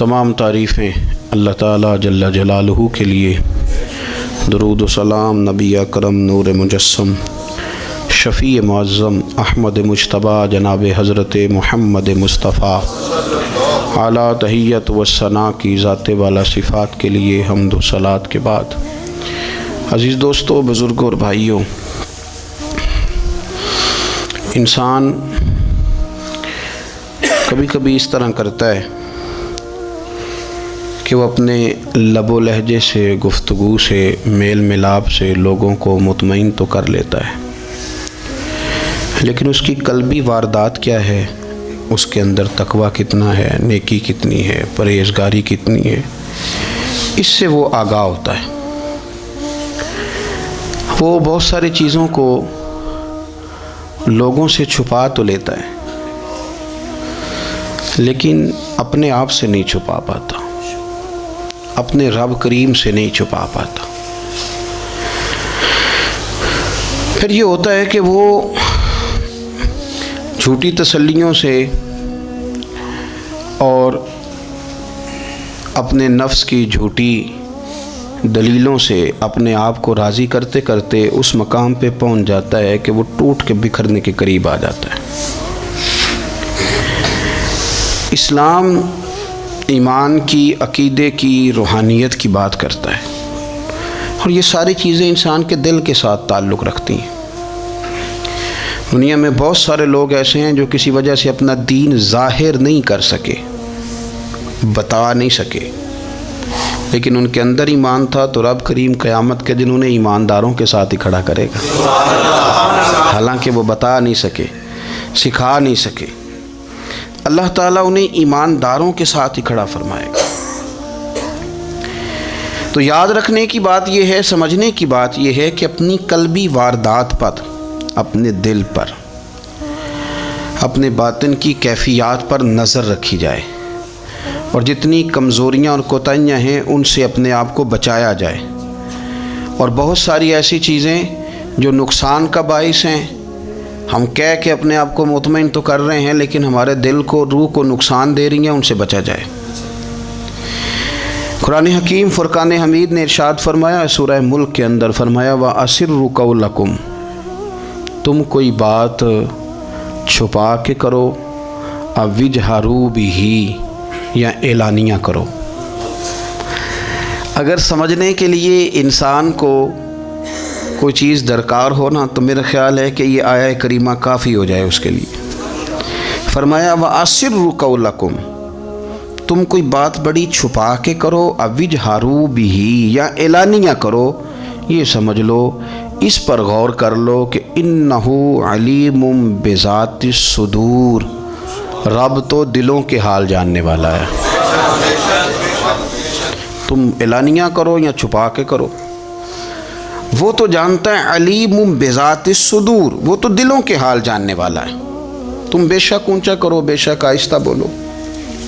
تمام تعریفیں اللہ تعالیٰ جل جلالہ کے لیے۔ درود و سلام نبی اکرم نور مجسم شفیع معظم احمد مجتبیٰ جناب حضرت محمد مصطفیٰ اعلیٰ تحیت و ثنا کی ذات والا صفات کے لیے حمد و صلات کے بعد، عزیز دوستو، بزرگوں اور بھائیوں، انسان کبھی کبھی اس طرح کرتا ہے کہ وہ اپنے لب و لہجے سے، گفتگو سے، میل ملاپ سے لوگوں کو مطمئن تو کر لیتا ہے، لیکن اس کی قلبی واردات کیا ہے، اس کے اندر تقویٰ کتنا ہے، نیکی کتنی ہے، پرہیزگاری کتنی ہے، اس سے وہ آگاہ ہوتا ہے۔ وہ بہت ساری چیزوں کو لوگوں سے چھپا تو لیتا ہے، لیکن اپنے آپ سے نہیں چھپا پاتا، اپنے رب کریم سے نہیں چھپا پاتا۔ پھر یہ ہوتا ہے کہ وہ جھوٹی تسلیوں سے اور اپنے نفس کی جھوٹی دلیلوں سے اپنے آپ کو راضی کرتے کرتے اس مقام پہ پہنچ جاتا ہے کہ وہ ٹوٹ کے بکھرنے کے قریب آ جاتا ہے۔ اسلام ایمان کی، عقیدے کی، روحانیت کی بات کرتا ہے، اور یہ ساری چیزیں انسان کے دل کے ساتھ تعلق رکھتی ہیں۔ دنیا میں بہت سارے لوگ ایسے ہیں جو کسی وجہ سے اپنا دین ظاہر نہیں کر سکے، بتا نہیں سکے، لیکن ان کے اندر ایمان تھا، تو رب کریم قیامت کے دن انہیں ایمانداروں کے ساتھ ہی کھڑا کرے گا، حالانکہ وہ بتا نہیں سکے، سکھا نہیں سکے۔ اللہ تعالیٰ انہیں ایمانداروں کے ساتھ ہی کھڑا فرمائے گا۔ تو یاد رکھنے کی بات یہ ہے، سمجھنے کی بات یہ ہے کہ اپنی قلبی واردات پر، اپنے دل پر، اپنے باطن کی کیفیات پر نظر رکھی جائے، اور جتنی کمزوریاں اور کوتاہیاں ہیں ان سے اپنے آپ کو بچایا جائے، اور بہت ساری ایسی چیزیں جو نقصان کا باعث ہیں، ہم کہہ کے اپنے آپ کو مطمئن تو کر رہے ہیں لیکن ہمارے دل کو، روح کو نقصان دے رہی ہیں، ان سے بچا جائے۔ قرآن حکیم فرقان حمید نے ارشاد فرمایا، سورہ ملک کے اندر فرمایا، وَأَسِرُّوا قَوْلَكُمْ، تم کوئی بات چھپا کے کرو، أَوْ اجْهَرُوا بِهِ، یا اعلانیہ کرو۔ اگر سمجھنے کے لیے انسان کو کوئی چیز درکار ہو نا، تو میرا خیال ہے کہ یہ آیہ کریمہ کافی ہو جائے اس کے لیے۔ فرمایا وَأَسِرُّوا قَوْلَكُمْ، تم کوئی بات بڑی چھپا کے کرو، أَوْ اجْهَرُوا بِهِ، یا اعلانیہ کرو، یہ سمجھ لو، اس پر غور کر لو کہ إِنَّهُ عَلِيمٌ بِذَاتِ الصُّدُورِ، رب تو دلوں کے حال جاننے والا ہے۔ تم اعلانیہ کرو یا چھپا کے کرو، وہ تو جانتا ہے، علیم بذات الصدور، وہ تو دلوں کے حال جاننے والا ہے۔ تم بے شک اونچا کرو، بے شک آہستہ بولو۔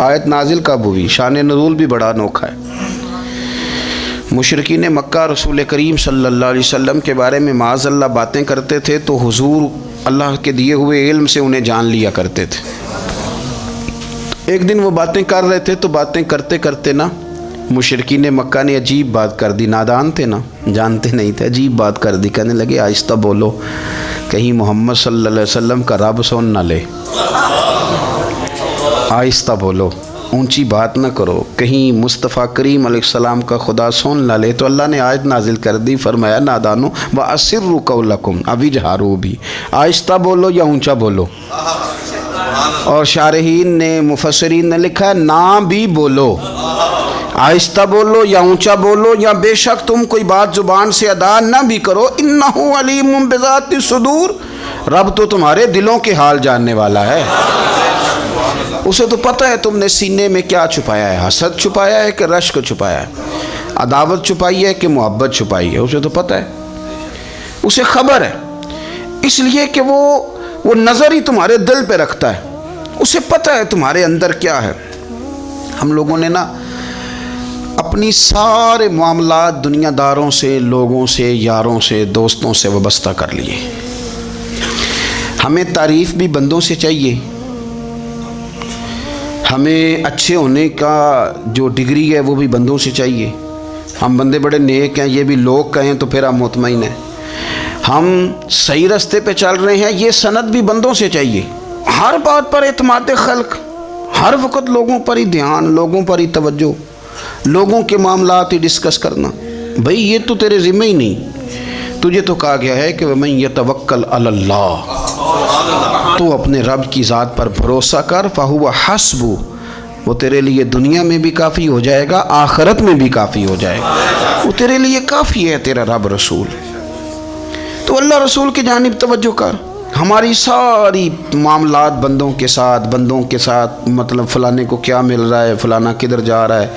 آیت نازل کب ہوئی؟ شان نزول بھی بڑا انوکھا ہے۔ مشرکین مکہ رسول کریم صلی اللہ علیہ وسلم کے بارے میں معاذ اللہ باتیں کرتے تھے، تو حضور اللہ کے دیے ہوئے علم سے انہیں جان لیا کرتے تھے۔ ایک دن وہ باتیں کر رہے تھے، تو باتیں کرتے کرتے نا مشرکین مکہ نے عجیب بات کر دی، نادان تھے نا، جانتے نہیں تھے، عجیب بات کر دی، کہنے لگے آہستہ بولو، کہیں محمد صلی اللہ علیہ وسلم کا رب سن نہ لے، آہستہ بولو، اونچی بات نہ کرو، کہیں مصطفیٰ کریم علیہ السلام کا خدا سن نہ لے۔ تو اللہ نے آیت نازل کر دی، فرمایا نادانو وَأَسِرُّوا قَوْلَكُمْ أَوْ اجْهَرُوا بِهِ، آہستہ بولو یا اونچا بولو۔ اور شارحین نے، مفسرین نے لکھا ہے نہ بھی بولو، آہستہ بولو یا اونچا بولو، یا بے شک تم کوئی بات زبان سے ادا نہ بھی کرو، إِنَّهُ عَلِيمٌ بِذَاتِ الصُّدُورِ، رب تو تمہارے دلوں کے حال جاننے والا ہے، اسے تو پتہ ہے تم نے سینے میں کیا چھپایا ہے، حسد چھپایا ہے کہ رشک چھپایا ہے، عداوت چھپائی ہے کہ محبت چھپائی ہے، اسے تو پتہ ہے، اسے خبر ہے، اس لیے کہ وہ نظر ہی تمہارے دل پہ رکھتا ہے، اسے پتہ ہے تمہارے اندر کیا ہے۔ ہم لوگوں نے نا اپنی سارے معاملات دنیا داروں سے، لوگوں سے، یاروں سے، دوستوں سے وابستہ کر لیے۔ ہمیں تعریف بھی بندوں سے چاہیے، ہمیں اچھے ہونے کا جو ڈگری ہے وہ بھی بندوں سے چاہیے. ہم بندے بڑے نیک ہیں یہ بھی لوگ کہیں تو پھر ہم مطمئن ہیں. ہم صحیح راستے پہ چل رہے ہیں یہ سند بھی بندوں سے چاہیے. ہر بات پر اعتماد خلق، ہر وقت لوگوں پر ہی دھیان، لوگوں پر ہی توجہ، لوگوں کے معاملات ہی ڈسکس کرنا. بھئی یہ تو تیرے ذمہ ہی نہیں. تجھے تو کہا گیا ہے کہ وَمَن يَتَوَكَّلْ عَلَى اللَّهِ، تو اپنے رب کی ذات پر بھروسہ کر. فَهُوَ حَسْبُ، وہ تیرے لیے دنیا میں بھی کافی ہو جائے گا، آخرت میں بھی کافی ہو جائے گا. وہ تیرے لیے کافی ہے تیرا رب رسول. تو اللہ رسول کی جانب توجہ کر. ہماری ساری معاملات بندوں کے ساتھ مطلب فلانے کو کیا مل رہا ہے، فلانا کدھر جا رہا ہے،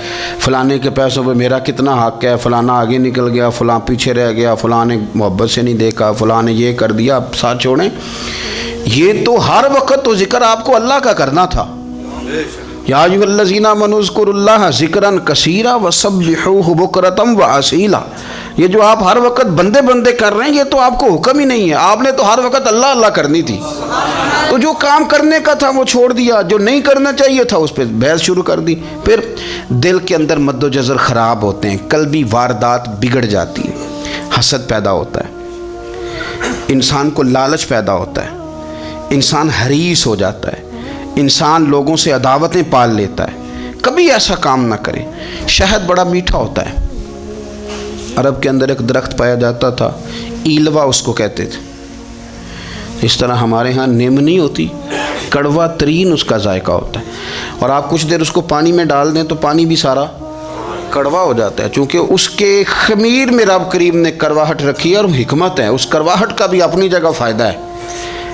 فلانے کے پیسوں پہ میرا کتنا حق ہے، فلانا آگے نکل گیا، فلاں پیچھے رہ گیا، فلاں نے محبت سے نہیں دیکھا، فلاں نے یہ کر دیا. ساتھ چھوڑیں، یہ تو ہر وقت تو ذکر آپ کو اللہ کا کرنا تھا. یا ایھا الذین آمنوا اذکروا اللہ ذکرا کثیرا وسبحوہ بکرۃ واسیلا. یہ جو آپ ہر وقت بندے کر رہے ہیں یہ تو آپ کو حکم ہی نہیں ہے. آپ نے تو ہر وقت اللہ اللہ کرنی تھی. تو جو کام کرنے کا تھا وہ چھوڑ دیا، جو نہیں کرنا چاہیے تھا اس پہ بحث شروع کر دی. پھر دل کے اندر مد و جزر خراب ہوتے ہیں، قلبی واردات بگڑ جاتی ہے، حسد پیدا ہوتا ہے، انسان کو لالچ پیدا ہوتا ہے، انسان حریص ہو جاتا ہے، انسان لوگوں سے عداوتیں پال لیتا ہے. کبھی ایسا کام نہ کریں. شہد بڑا میٹھا ہوتا ہے. عرب کے اندر ایک درخت پایا جاتا تھا، ایلوا اس کو کہتے تھے. اس طرح ہمارے ہاں نیم نہیں ہوتی، کڑوا ترین اس کا ذائقہ ہوتا ہے. اور آپ کچھ دیر اس کو پانی میں ڈال دیں تو پانی بھی سارا کڑوا ہو جاتا ہے، چونکہ اس کے خمیر میں رب کریم نے کرواہٹ رکھی ہے اور حکمت ہے. اس کرواہٹ کا بھی اپنی جگہ فائدہ ہے.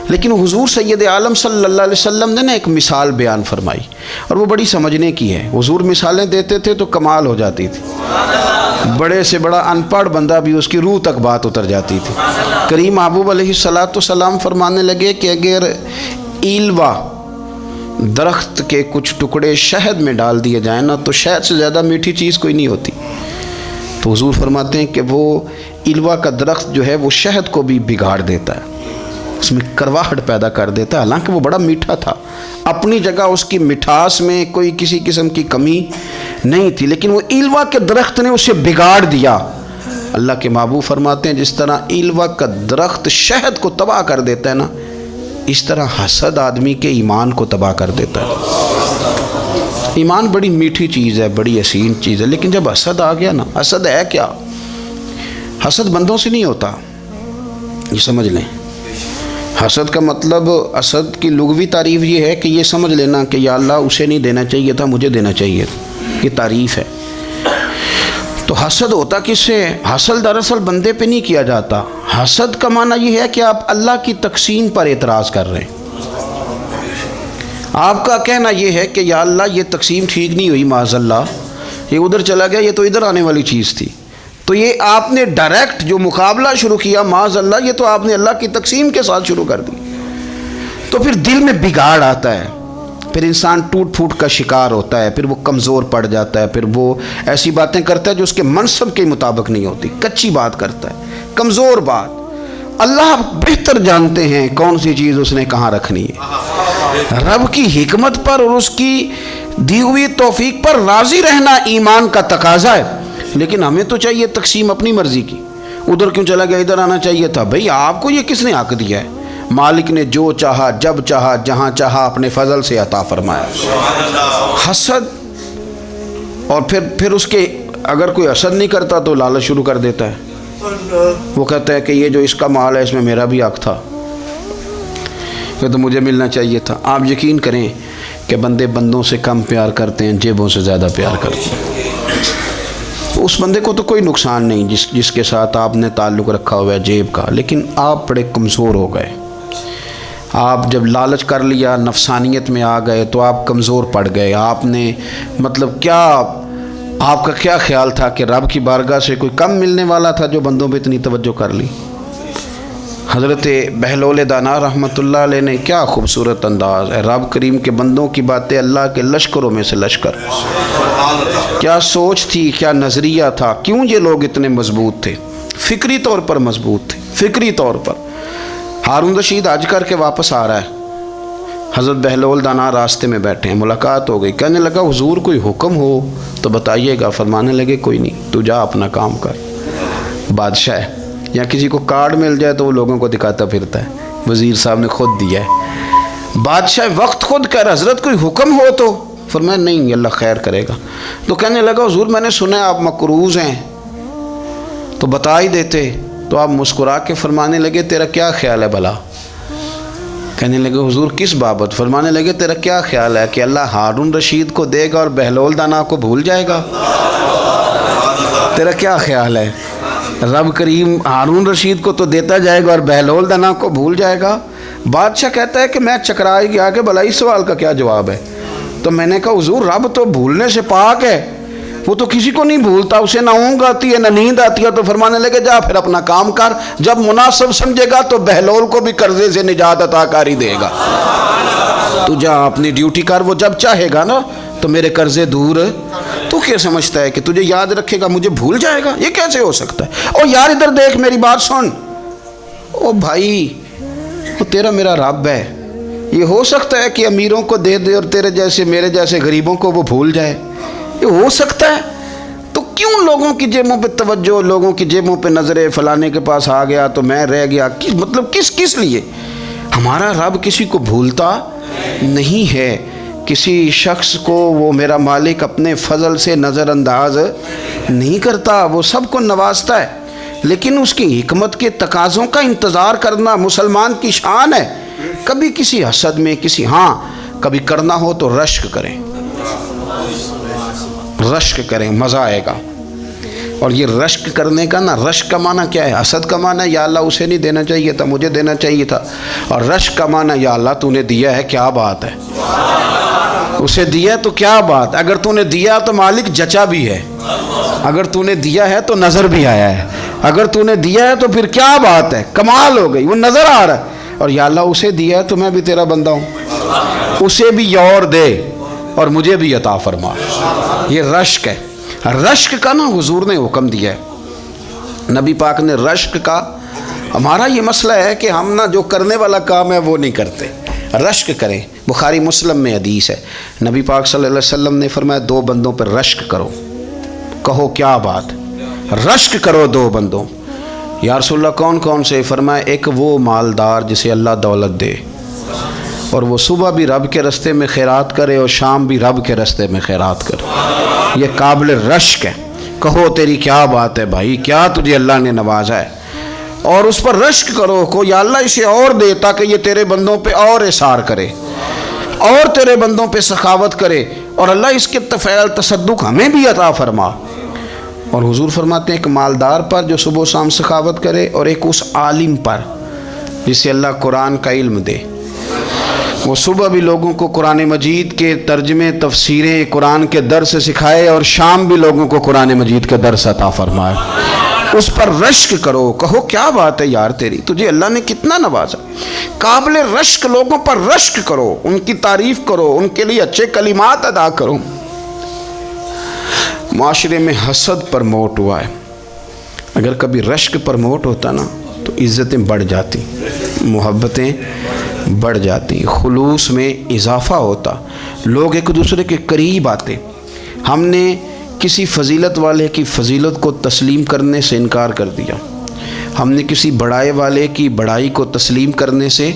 لیکن حضور سید عالم صلی اللہ علیہ وسلم نے نا ایک مثال بیان فرمائی اور وہ بڑی سمجھنے کی ہے. حضور مثالیں دیتے تھے تو کمال ہو جاتی تھی. بڑے سے بڑا ان پڑھ بندہ بھی اس کی روح تک بات اتر جاتی تھی. کریم محبوب علیہ السلام فرمانے لگے کہ اگر ایلوا درخت کے کچھ ٹکڑے شہد میں ڈال دیے جائیں نا تو شہد سے زیادہ میٹھی چیز کوئی نہیں ہوتی. تو حضور فرماتے ہیں کہ وہ ایلوا کا درخت جو ہے وہ شہد کو بھی بگاڑ دیتا ہے، اس میں کرواہٹ پیدا کر دیتا ہے. حالانکہ وہ بڑا میٹھا تھا، اپنی جگہ اس کی مٹھاس میں کوئی کسی قسم کی کمی نہیں تھی، لیکن وہ ایلوا کے درخت نے اسے بگاڑ دیا. اللہ کے محبوب فرماتے ہیں جس طرح ایلوا کا درخت شہد کو تباہ کر دیتا ہے نا، اس طرح حسد آدمی کے ایمان کو تباہ کر دیتا ہے. ایمان بڑی میٹھی چیز ہے، بڑی حسین چیز ہے، لیکن جب حسد آ گیا نا، حسد ہے کیا؟ حسد بندوں سے نہیں ہوتا، یہ سمجھ لیں. حسد کا مطلب، حسد کی لغوی تعریف یہ ہے کہ یہ سمجھ لینا کہ یا اللہ اسے نہیں دینا چاہیے تھا، مجھے دینا چاہیے تھا. یہ تعریف ہے. تو حسد ہوتا کس سے؟ حسد دراصل بندے پہ نہیں کیا جاتا. حسد کا معنی یہ ہے کہ آپ اللہ کی تقسیم پر اعتراض کر رہے ہیں. آپ کا کہنا یہ ہے کہ یا اللہ یہ تقسیم ٹھیک نہیں ہوئی، معاذ اللہ یہ ادھر چلا گیا، یہ تو ادھر آنے والی چیز تھی. تو یہ آپ نے ڈائریکٹ جو مقابلہ شروع کیا، معاذ اللہ یہ تو آپ نے اللہ کی تقسیم کے ساتھ شروع کر دی. تو پھر دل میں بگاڑ آتا ہے، پھر انسان ٹوٹ پھوٹ کا شکار ہوتا ہے، پھر وہ کمزور پڑ جاتا ہے، پھر وہ ایسی باتیں کرتا ہے جو اس کے منصب کے مطابق نہیں ہوتی، کچی بات کرتا ہے، کمزور بات. اللہ بہتر جانتے ہیں کون سی چیز اس نے کہاں رکھنی ہے. رب کی حکمت پر اور اس کی دی ہوئی توفیق پر راضی رہنا ایمان کا تقاضا ہے. لیکن ہمیں تو چاہیے تقسیم اپنی مرضی کی. ادھر کیوں چلا گیا، ادھر آنا چاہیے تھا. بھئی آپ کو یہ کس نے حق دیا ہے؟ مالک نے جو چاہا، جب چاہا، جہاں چاہا اپنے فضل سے عطا فرمایا. حسد، اور پھر اس کے اگر کوئی حسد نہیں کرتا تو لالچ شروع کر دیتا ہے. وہ کہتا ہے کہ یہ جو اس کا مال ہے اس میں میرا بھی حق تھا، یہ تو مجھے ملنا چاہیے تھا. آپ یقین کریں کہ بندے بندوں سے کم پیار کرتے ہیں، جیبوں سے زیادہ پیار کرتے ہیں. اس بندے کو تو کوئی نقصان نہیں جس کے ساتھ آپ نے تعلق رکھا ہوا ہے جیب کا، لیکن آپ بڑے کمزور ہو گئے. آپ جب لالچ کر لیا، نفسانیت میں آ گئے تو آپ کمزور پڑ گئے. آپ نے مطلب کیا، آپ کا کیا خیال تھا کہ رب کی بارگاہ سے کوئی کم ملنے والا تھا جو بندوں پہ اتنی توجہ کر لی. حضرت بہلول دانا رحمۃ اللہ علیہ نے کیا خوبصورت انداز ہے. رب کریم کے بندوں کی باتیں اللہ کے لشکروں میں سے لشکر. کیا سوچ تھی، کیا نظریہ تھا. کیوں یہ لوگ اتنے مضبوط تھے؟ فکری طور پر مضبوط تھے، فکری طور پر. ہارون رشید حج کر کے واپس آ رہا ہے، حضرت بہلول دانا راستے میں بیٹھے ہیں، ملاقات ہو گئی، کہنے لگا حضور کوئی حکم ہو تو بتائیے گا۔ فرمانے لگے کوئی نہیں، تو جا اپنا کام کر۔ بادشاہ ہے یا کسی کو کارڈ مل جائے تو وہ لوگوں کو دکھاتا پھرتا ہے، وزیر صاحب نے خود دیا ہے۔ بادشاہ وقت خود کہہ رہا حضرت کوئی حکم ہو تو؟ فرمایا نہیں، اللہ خیر کرے گا۔ تو کہنے لگا حضور میں نے سنا ہے آپ مقروض ہیں تو بتا ہی دیتے۔ تو آپ مسکرا کے فرمانے لگے تیرا کیا خیال ہے بھلا؟ کہنے لگے حضور کس بابت؟ فرمانے لگے تیرا کیا خیال ہے کہ اللہ ہارون رشید کو دے گا اور بہلول دانا کو بھول جائے گا؟ تیرا کیا خیال ہے؟ رب کریم ہارون رشید کو تو دیتا جائے گا اور بہلول دانا کو بھول جائے گا؟ بادشاہ کہتا ہے کہ میں چکرا ہی گیا کہ بھلا اس سوال کا کیا جواب ہے؟ تو میں نے کہا حضور رب تو بھولنے سے پاک ہے، وہ تو کسی کو نہیں بھولتا، اسے نہ اونگ آتی ہے نہ نیند آتی ہے۔ تو فرمانے لگے جا پھر اپنا کام کر، جب مناسب سمجھے گا تو بہلول کو بھی قرضے سے نجات عطا کاری دے گا۔ تو جا اپنی ڈیوٹی کر، وہ جب چاہے گا نا تو میرے قرضے دور۔ تو کیا سمجھتا ہے کہ تجھے یاد رکھے گا مجھے بھول جائے گا؟ یہ کیسے ہو سکتا ہے؟ او یار ادھر دیکھ میری بات سن۔ او بھائی وہ تیرا میرا رب ہے، یہ ہو سکتا ہے کہ امیروں کو دے دے اور تیرے جیسے میرے جیسے غریبوں کو وہ بھول جائے؟ یہ ہو سکتا ہے؟ تو کیوں لوگوں کی جیبوں پہ توجہ، لوگوں کی جیبوں پہ نظریں، فلانے کے پاس آ گیا تو میں رہ گیا، مطلب کس لیے؟ ہمارا رب کسی کو بھولتا نہیں ہے، کسی شخص کو وہ میرا مالک اپنے فضل سے نظر انداز نہیں کرتا، وہ سب کو نوازتا ہے، لیکن اس کی حکمت کے تقاضوں کا انتظار کرنا مسلمان کی شان ہے۔ کبھی کسی حسد میں کبھی کرنا ہو تو رشک کریں، مزہ آئے گا۔ اور یہ رشک کرنے کا نا، رشک کا معنی کیا ہے؟ حسد کا معنی یا اللہ اسے نہیں دینا چاہیے تھا مجھے دینا چاہیے تھا، اور رشک کا معنی یا اللہ تو نے دیا ہے کیا بات ہے، اسے دیا تو کیا بات، اگر تو نے دیا تو مالک جچا بھی ہے، اگر تو نے دیا ہے تو نظر بھی آیا ہے، اگر تو نے دیا ہے تو پھر کیا بات ہے، کمال ہو گئی، وہ نظر آ رہا ہے۔ اور یا اللہ اسے دیا ہے تو میں بھی تیرا بندہ ہوں، اسے بھی اور دے اور مجھے بھی عطا فرما۔ یہ رشک ہے۔ رشک کا نا حضور نے حکم دیا ہے، نبی پاک نے رشک کا۔ ہمارا یہ مسئلہ ہے کہ ہم نا جو کرنے والا کام ہے وہ نہیں کرتے، رشک کریں۔ بخاری مسلم میں حدیث ہے، نبی پاک صلی اللہ علیہ وسلم نے فرمایا دو بندوں پر رشک کرو۔ کہو کیا بات؟ رشک کرو دو بندوں۔ یا رسول اللہ کون کون سے؟ فرمایا ایک وہ مالدار جسے اللہ دولت دے اور وہ صبح بھی رب کے رستے میں خیرات کرے اور شام بھی رب کے رستے میں خیرات کرے، یہ قابل رشک ہے۔ کہو تیری کیا بات ہے بھائی، کیا تجھے اللہ نے نوازا ہے، اور اس پر رشک کرو کو یا اللہ اسے اور دے تاکہ یہ تیرے بندوں پہ اور اثار کرے اور تیرے بندوں پہ سخاوت کرے، اور اللہ اس کے فعل تصدق ہمیں بھی عطا فرما۔ اور حضور فرماتے ہیں ایک مالدار پر جو صبح و شام سخاوت کرے، اور ایک اس عالم پر جسے اللہ قرآن کا علم دے، وہ صبح بھی لوگوں کو قرآن مجید کے ترجمے تفسیریں قرآن کے درس سکھائے اور شام بھی لوگوں کو قرآن مجید کے درس عطا فرمائے۔ اس پر رشک کرو، کہو کیا بات ہے یار تیری، تجھے اللہ نے کتنا نوازا۔ قابل رشک لوگوں پر رشک کرو، ان کی تعریف کرو، ان کے لیے اچھے کلمات ادا کرو۔ معاشرے میں حسد پرموٹ ہوا ہے، اگر کبھی رشک پرموٹ ہوتا نا تو عزتیں بڑھ جاتی، محبتیں بڑھ جاتی، خلوص میں اضافہ ہوتا، لوگ ایک دوسرے کے قریب آتے۔ ہم نے کسی فضیلت والے کی فضیلت کو تسلیم کرنے سے انکار کر دیا، ہم نے کسی بڑائی والے کی بڑائی کو تسلیم کرنے سے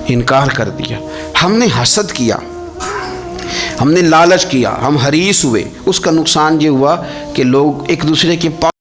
انکار کر دیا، ہم نے حسد کیا، ہم نے لالچ کیا، ہم حریص ہوئے۔ اس کا نقصان یہ ہوا کہ لوگ ایک دوسرے کے پاس